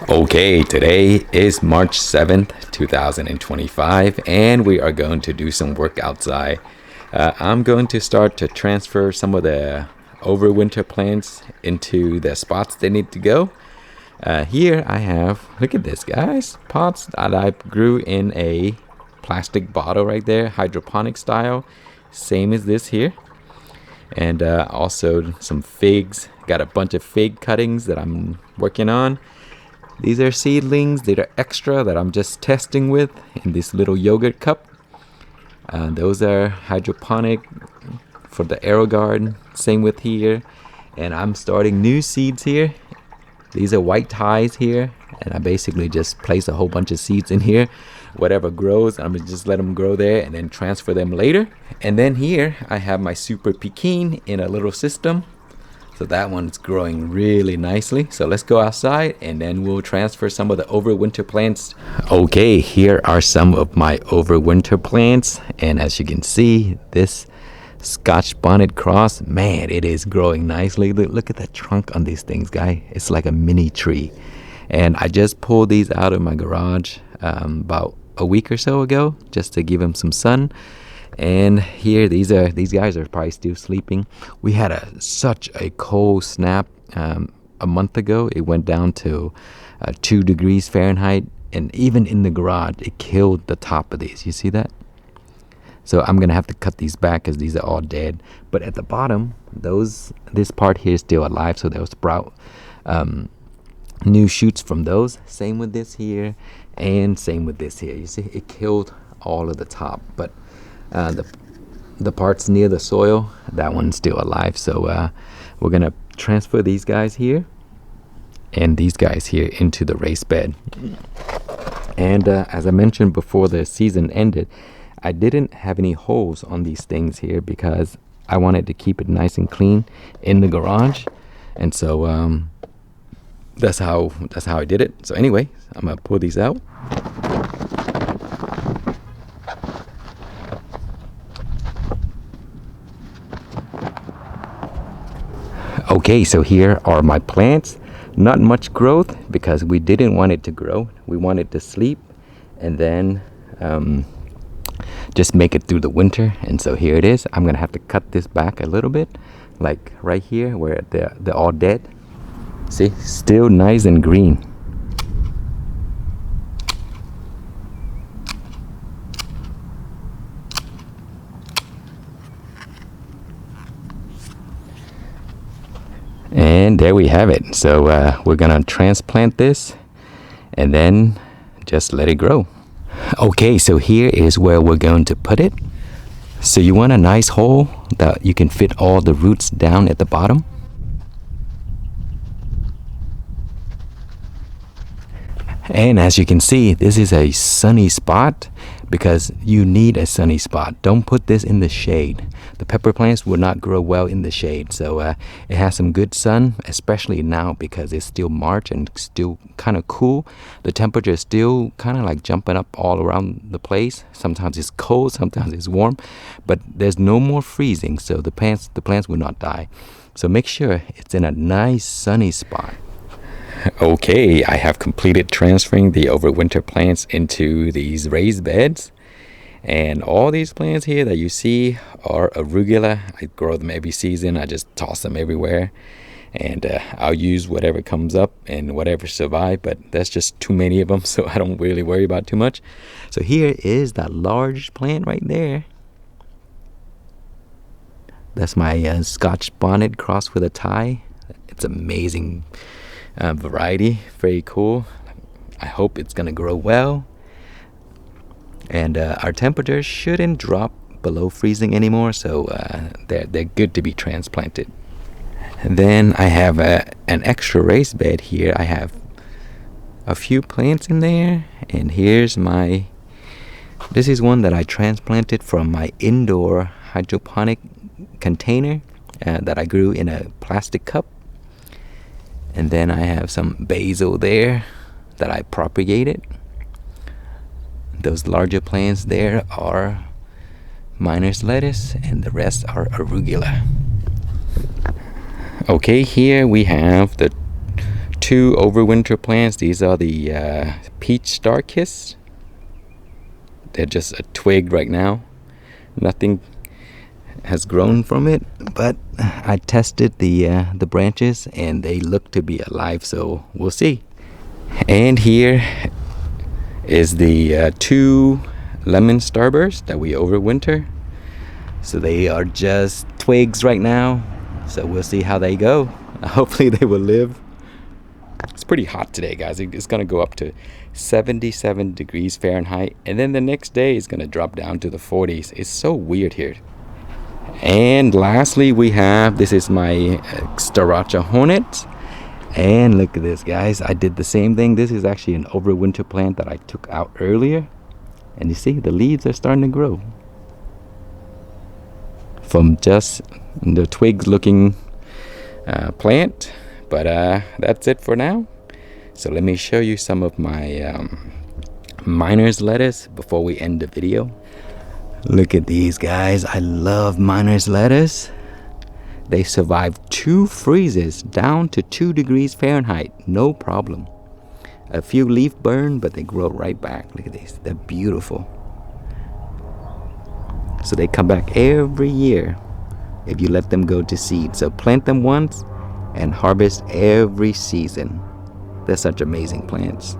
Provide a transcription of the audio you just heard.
Okay, today is March 7th, 2025, and we are going to do some work outside. I'm going to start to transfer some of the overwinter plants into the spots they need to go. Here I have, look at this, guys, pots that I grew in a plastic bottle right there, hydroponic style, same as this here. And also some figs. Got a bunch of fig cuttings that I'm working on. These are seedlings that are extra that I'm just testing with in this little yogurt cup. Those are hydroponic for the AeroGuard. Same with here. And I'm starting new seeds here. These are white ties here. And I basically just place a whole bunch of seeds in here. Whatever grows, I'm gonna just let them grow there and then transfer them later. And then here I have my super pekin in a little system. So that one's growing really nicely. So let's go outside and then we'll transfer some of the overwinter plants. Okay, here are some of my overwinter plants. And as you can see, this Scotch bonnet cross, man, it is growing nicely. Look at the trunk on these things, guys. It's like a mini tree. And I just pulled these out of my garage about a week or so ago, just to give them some sun. And here, these guys are probably still sleeping. We had such a cold snap a month ago. It went down to 2 degrees Fahrenheit, and even in the garage, it killed the top of these. You see that? So I'm gonna have to cut these back because these are all dead. But at the bottom, this part here is still alive, so they'll sprout new shoots from those. Same with this here, and same with this here. You see, it killed all of the top, but the parts near the soil, that one's still alive. So we're gonna transfer these guys here and these guys here into the raised bed. And as I mentioned before the season ended, I didn't have any holes on these things here because I wanted to keep it nice and clean in the garage. And so that's how I did it. So anyway, I'm gonna pull these out. Okay, so here are my plants. Not much growth because we didn't want it to grow. We wanted to sleep and then just make it through the winter. And so here it is. I'm gonna have to cut this back a little bit, like right here where they're all dead. See, still nice and green. And there we have it. So we're gonna transplant this and then just let it grow. Okay, so here is where we're going to put it. So you want a nice hole that you can fit all the roots down at the bottom. And as you can see, this is a sunny spot because you need a sunny spot. Don't put this in the shade. The pepper plants will not grow well in the shade. So it has some good sun, especially now because it's still March and still kind of cool. The temperature is still kind of like jumping up all around the place. Sometimes it's cold, sometimes it's warm, but there's no more freezing. So the plants will not die. So make sure it's in a nice sunny spot. Okay, I have completed transferring the overwinter plants into these raised beds. And all these plants here that you see are arugula. I grow them every season. I just toss them everywhere. And I'll use whatever comes up and whatever survive, but that's just too many of them, so I don't really worry about too much. So here is that large plant right there. That's my Scotch bonnet crossed with a tie. It's amazing. Variety, very cool. I hope it's gonna grow well, and our temperatures shouldn't drop below freezing anymore, so they're good to be transplanted. And then I have an extra raised bed here. I have a few plants in there, and here's this is one that I transplanted from my indoor hydroponic container that I grew in a plastic cup. And then I have some basil there that I propagated. Those larger plants there are miner's lettuce, and the rest are arugula. Okay, here we have the two overwinter plants. These are the peach star kiss. They're just a twig right now. Nothing has grown from it, but I tested the branches and they look to be alive, so we'll see. And here is the two lemon starbursts that we overwinter. So they are just twigs right now, so we'll see how they go. Hopefully they will live. It's pretty hot today, guys. It's gonna go up to 77 degrees Fahrenheit, and then the next day it's gonna drop down to the 40s. It's so weird here. And lastly, we have, this is my StarRacha Hornet. And look at this, guys. I did the same thing. This is actually an overwinter plant that I took out earlier. And you see, the leaves are starting to grow from just the twigs looking plant. But that's it for now. So let me show you some of my miner's lettuce before we end the video. Look at these, guys. I love miner's lettuce. They survived 2 freezes down to 2 degrees Fahrenheit, no problem. A few leaf burn, but they grow right back. Look at these, they're beautiful. So they come back every year if you let them go to seed. So plant them once and harvest every season. They're such amazing plants.